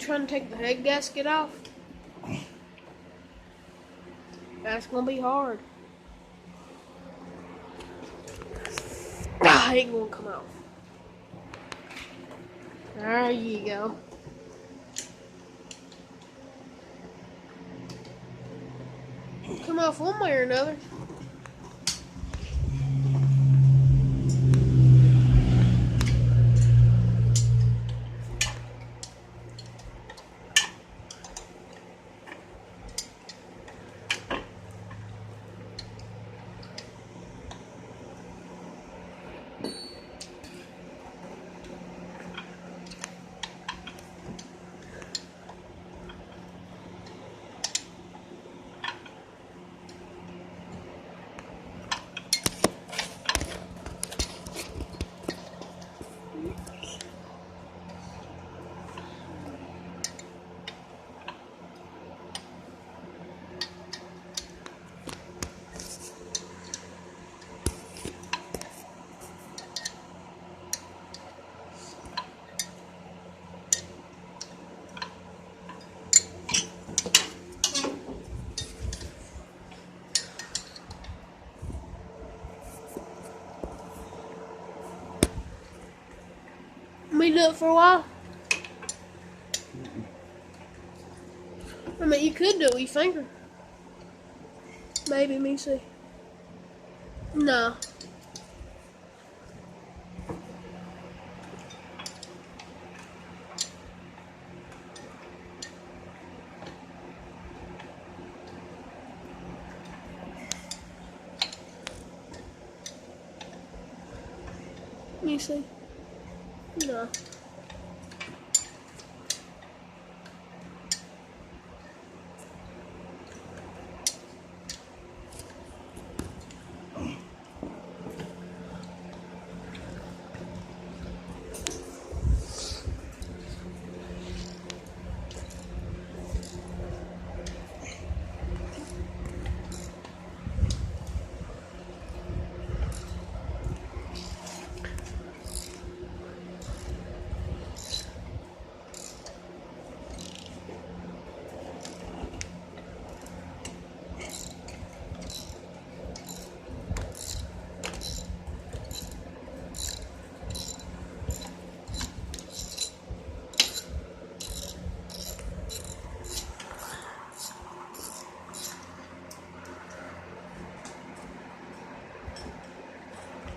trying to take the head gasket off? That's gonna be hard. Ah, it ain't gonna come out. There you go. Come off one way or another. We do it for a while. I mean, you could do it with your finger. Maybe, let me see. No. Let me see. No.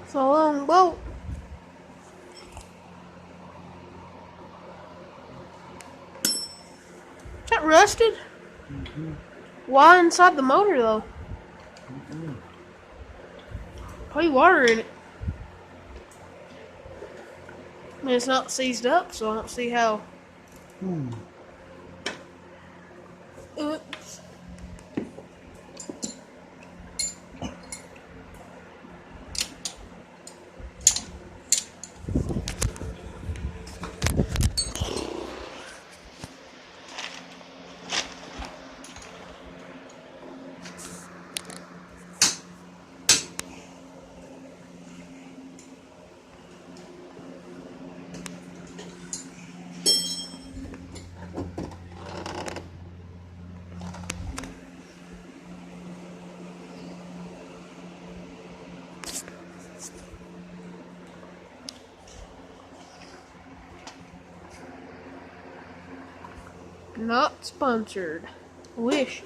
It's a long boat. Is that rusted? Mm-hmm. Why inside the motor though? Mm-hmm. Probably water in it. I mean, it's not seized up, so I don't see how. Oops. Not sponsored. Wish.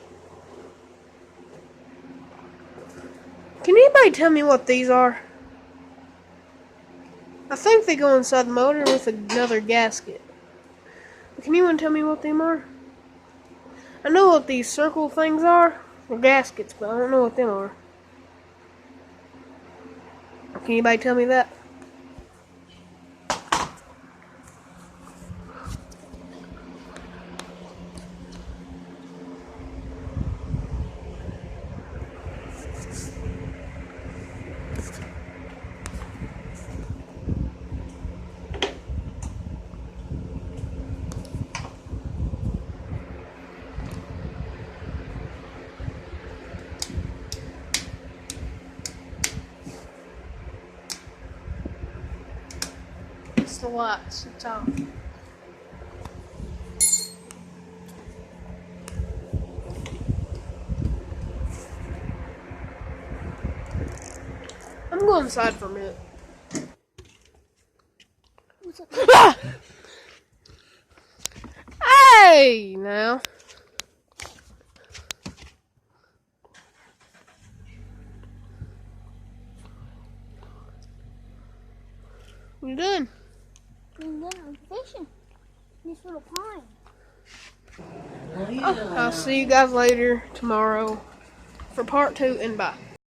Can anybody tell me what these are? I think they go inside the motor with another gasket. But can anyone tell me what them are? I know what these circle things are. They're gaskets, but I don't know what them are. Can anybody tell me that? It's the lights. It's off. go inside for a minute. What's up? Ah! Hey, now. What you doing? I'm fishing. This little pond. I'll see you guys later tomorrow for part 2 and bye.